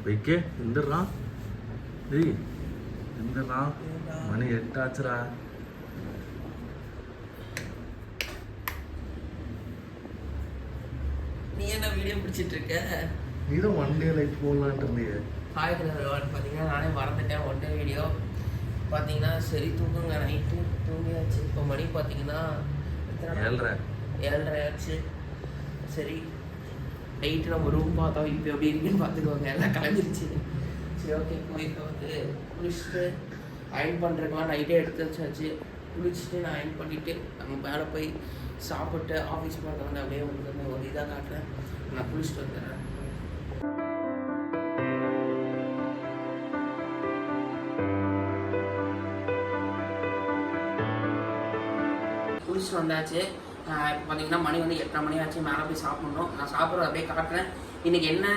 வைக்க எந்திரா டேய் எந்திரா மணி 8 ஆச்சுடா. நீ என்ன வீடியோ பிடிச்சிட்டு இருக்க? நீதான் ஒன் டே லைஃப் போடலான்ட்டு இருந்தீங்க. ஹாய் பார்த்தீங்கன்னா நானே மறந்துட்டேன் ஒன் டே வீடியோ. பார்த்தீங்கன்னா சரி தூங்குங்க, நைட்டு தூங்கியாச்சு. இப்போ மணி பார்த்தீங்கன்னா 7:30 ஆச்சு. சரி நைட்டு நம்ம ரூம் பார்த்தோம், இப்போ எப்படி இருக்குன்னு பார்த்துக்குவாங்க. எல்லாம் கிளம்பிருச்சு. சரி ஓகே, போய் இப்போ வந்து குளிச்சுட்டு அயன் பண்ணுறதுக்கெலாம் நைட்டே எடுத்து வச்சாச்சு. குளிச்சுட்டு நான் அயன் பண்ணிவிட்டு நம்ம மேலே போய் சாப்பிட்டு ஆஃபீஸ் போகிறத வந்து அப்படியே உங்களுக்கு ஒரு இதாக காட்டுறேன். நான் குளிச்சுட்டு வந்துடுறேன். குளிச்சுட்டு வந்தாச்சு. இப்போ பார்த்தீங்கன்னா மணி வந்து 8:30 மணி ஆச்சு. மேலே போய் சாப்பிட்ணும். நான் சாப்பிட்றது அப்படியே காட்டுறேன். இன்றைக்கி என்ன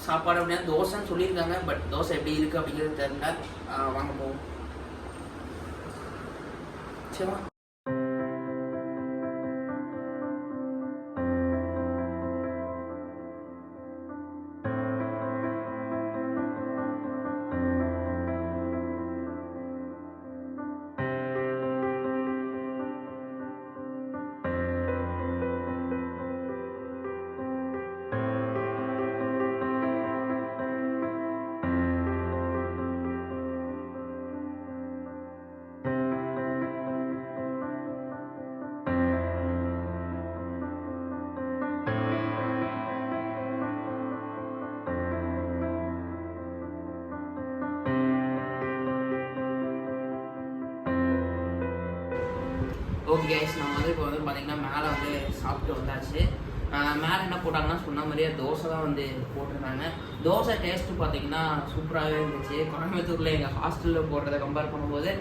சாப்பாடு அப்படின்னா தோசைன்னு சொல்லியிருக்காங்க. பட் தோசை எப்படி இருக்குது அப்படிங்கிறது தெரியல. வாங்க போவோம். சரிவா. ஓகே கைஸ், நம்ம வந்து இப்போ வந்து பார்த்தீங்கன்னா மேலே வந்து சாப்பிட்டு வந்தாச்சு. மேலே என்ன போட்டாங்கன்னா சொன்ன மாதிரியே தோசை தான் வந்து போட்டிருந்தாங்க. தோசை டேஸ்ட்டு பார்த்தீங்கன்னா சூப்பராகவே இருந்துச்சு. கோயம்புத்தூரில் எங்கள் ஹாஸ்டலில் போடுறதை கம்பேர் பண்ணும்போது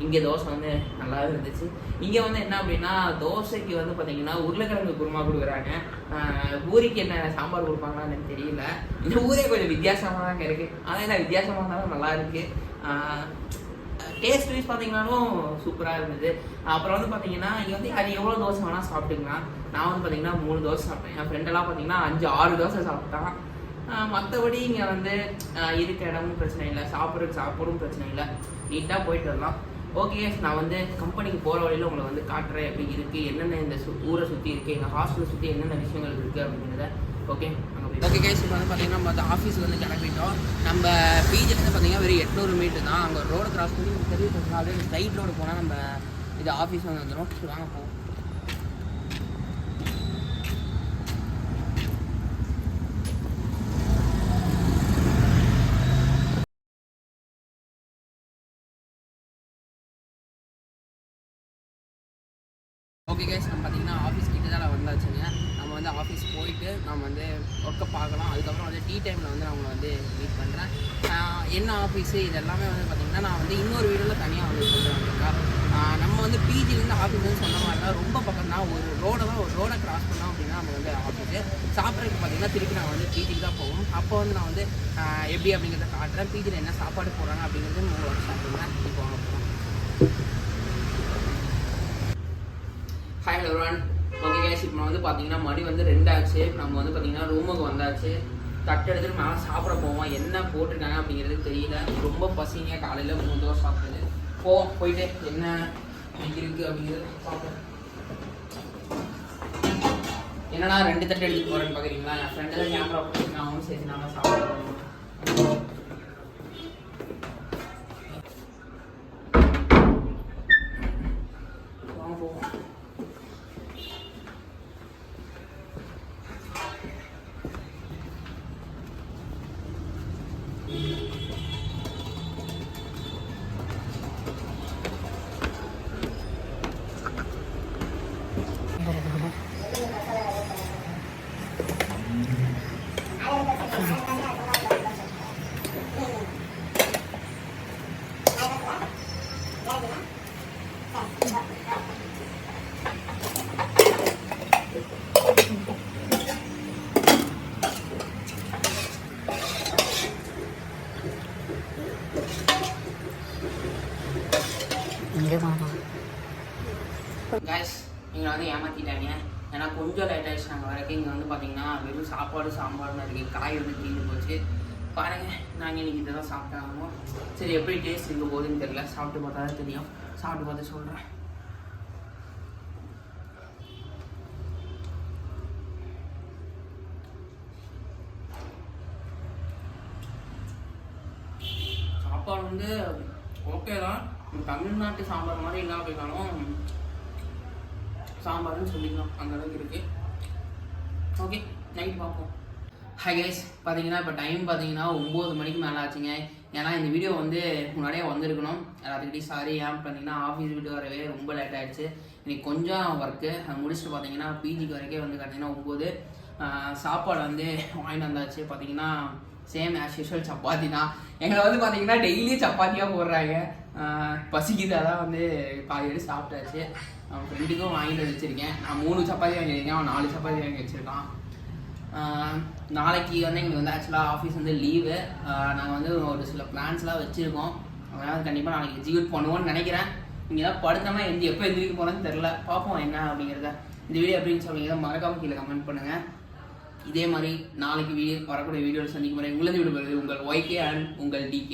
இங்கே தோசை வந்து நல்லாவே இருந்துச்சு. இங்கே வந்து என்ன அப்படின்னா தோசைக்கு வந்து பார்த்தீங்கன்னா உருளைக்கிழங்கு குருமா கொடுக்குறாங்க. ஊருக்கு என்ன சாம்பார் கொடுப்பாங்கன்னு எனக்கு தெரியல. இந்த ஊரே கொஞ்சம் வித்தியாசமாக தாங்க இருக்குது. ஆனால் என்ன வித்தியாசமாக இருந்தாலும் நல்லா இருக்குது. டேஸ்ட் வைஸ் பார்த்தீங்கன்னாலும் சூப்பராக இருந்தது. அப்புறம் வந்து பார்த்தீங்கன்னா இங்கே வந்து அது எவ்வளோ தோசை வேணால் சாப்பிட்டுக்கலாம். நான் வந்து பார்த்தீங்கன்னா 3 தோசை சாப்பிட்டேன். என் ஃப்ரெண்டெல்லாம் பார்த்தீங்கன்னா 5-6 தோசை சாப்பிட்டான். மற்றபடி இங்கே வந்து இருக்க இடமும் பிரச்சனை இல்லை, சாப்பிடும் பிரச்சனை இல்லை, நீட்டாக போயிட்டு வரலாம். ஓகே, நான் வந்து கம்பெனிக்கு போகிற வழியில் உங்களை வந்து காட்டுறேன் எப்படி இருக்குது, என்னென்ன இந்த ஊரை சுற்றி இருக்குது, எங்கள் ஹாஸ்டலை சுற்றி என்னென்ன விஷயங்கள் இருக்குது அப்படிங்கிறத. ஓகே கைஸ், இப்போ வந்து பார்த்தீங்கன்னா நம்ம வந்து ஆஃபீஸில் வந்து கிளம்பிட்டோம். நம்ம பீஜிலேருந்து பார்த்தீங்கன்னா வெறும் 800 மீட்டர் தான். அங்கே ரோடு கிராஸ் பண்ணி தெரிவிக்கிறதுனால ஸ்ட்ரைட் ரோடு போனால் நம்ம இது ஆஃபீஸ் வந்து வந்துடும். வாங்க போவோம். ஓகே கைஸ், நம்ம பார்த்தீங்கன்னா ஆஃபீஸ் கிட்ட தான் வந்தாச்சுங்க. நம்ம வந்து ஆஃபீஸ் போயிட்டு நம்ம வந்து ஒர்க்கை பார்க்கலாம். அதுக்கப்புறம் வந்து டீ டைமில் வந்து நான் உங்களை வந்து மீட் பண்ணுறேன். என்ன ஆஃபீஸு இது எல்லாமே வந்து பார்த்திங்கன்னா நான் வந்து இன்னொரு வீடியோவில் தனியாக வந்து சொல்கிறேன். நம்ம வந்து பிஜிலேருந்து ஆஃபீஸ் வந்து சொன்ன மாதிரி தான் ரொம்ப பக்கம் தான். ஒரு ரோடை கிராஸ் பண்ணோம் அப்படின்னா நம்ம வந்து ஆஃபீஸு சாப்பிட்றதுக்கு பார்த்திங்கன்னா திருப்பி நான் வந்து பிஜிக்கு தான் போவோம். அப்போ வந்து நான் வந்து எப்படி அப்படிங்கிறத காட்டுறேன். பிஜியில் என்ன சாப்பாடு போடுறாங்க அப்படிங்கிறது 3 வருஷம் சாப்பிடுவேன். இப்போ வாங்க போகிறோம். Hi everyone. ஓகே கைஸ், இப்போ வந்து பார்த்தீங்கன்னா மணி வந்து 2 ஆச்சு. நம்ம வந்து பார்த்தீங்கன்னா ரூமுக்கு வந்தாச்சு. தட்டு எடுத்துட்டு மேலே சாப்பிட போவோம். என்ன போட்டிருக்காங்க அப்படிங்கிறது தெரியல. ரொம்ப பசிங்க. காலையில் 3 தோசை சாப்பிட்டது. போயிட்டு என்ன இருக்குது அப்படிங்கிறது பார்ப்போம். என்னன்னா 2 தட்டு எடுத்துட்டு போகிறேன்னு பார்க்குறீங்களா? என் ஃப்ரெண்டு தான் கேமரா போட்டுருக்கேன். அவனும் சரி நல்லா சாப்பிடுவோம். கைஸ், நீங்கள் வந்து ஏமாற்றிட்டாங்க. ஏன்னா கொஞ்சம் லேட் ஆகிடுச்சு. நாங்கள் வரைக்கும் இங்கே வந்து பார்த்தீங்கன்னா வெறும் சாப்பாடு சாம்பார்னு இருக்குது. காய் வந்து தீர்ந்து போச்சு. பாருங்கள் நாங்கள் இன்றைக்கி இதை தான் சாப்பிட்டாங்க. சரி எப்படி டேஸ்ட் இருக்க போகுதுன்னு தெரியல, சாப்பிட்டு பார்த்தா தான் தெரியும். சாப்பிட்டு பார்த்து சொல்கிறேன். சாப்பாடு வந்து ஓகே தான், தமிழ்நாட்டு சாம்பார் மாதிரி இல்லை அப்படின்னாலும் சாம்பார்னு சொல்லிக்கலாம், அந்த அளவுக்கு இருக்குது. ஓகே நைட் பார்ப்போம். ஹை கைஸ், பார்த்தீங்கன்னா இப்போ டைம் பார்த்தீங்கன்னா 9 மணிக்கு மேலே ஆச்சுங்க. ஏன்னா இந்த வீடியோ வந்து முன்னாடியே வந்திருக்கணும். எல்லாத்துக்கிட்டையும் சாரி. ஏன் பார்த்தீங்கன்னா ஆஃபீஸ் விட்டு வரவே ரொம்ப லேட் ஆகிடுச்சு. இன்றைக்கி கொஞ்சம் ஒர்க்கு அதை முடிச்சுட்டு பார்த்தீங்கன்னா பிஜிக்கு வரைக்கும் வந்து பார்த்தீங்கன்னா 9. சாப்பாடு வந்து வாங்கிட்டு வந்தாச்சு. பார்த்தீங்கன்னா சேம் ஆஸ் யூஷுவல் சப்பாத்தி தான். எங்களை வந்து பார்த்தீங்கன்னா டெய்லியும் சப்பாத்தியாக போடுறாங்க. பசிக்குது, அதான் வந்து பாதி எடுத்து சாப்பிட்டாச்சு. அவன் ஃப்ரெண்டுக்கும் வாங்கிட்டு வச்சுருக்கேன். நான் 3 சப்பாத்தி வாங்கியிருக்கேன், அவன் 4 சப்பாத்தி வாங்கி வச்சுருக்கான். நாளைக்கு வந்து எங்களுக்கு வந்து ஆக்சுவலாக ஆஃபீஸ் வந்து லீவு. நாங்கள் வந்து ஒரு சில பிளான்ஸ்லாம் வச்சுருக்கோம். அதனால் கண்டிப்பாக நாளைக்கு எக்ஸிக்யூட் பண்ணுவோன்னு நினைக்கிறேன். நீங்கள் தான் படுத்தோம்னா எப்போ எந்திரிக்க போகிறேன்னு தெரில, பார்ப்போம் என்ன அப்படிங்கிறத. இந்த வீடியோ எப்படின்னு சொல்லுங்க, மறக்காமல் கீழே கமெண்ட் பண்ணுங்கள். இதே மாதிரி நாளைக்கு வரக்கூடிய வீடியோவில் சந்திக்கும் முறை உங்களது விடுபடுது உங்கள் YK அண்ட் உங்கள் DK.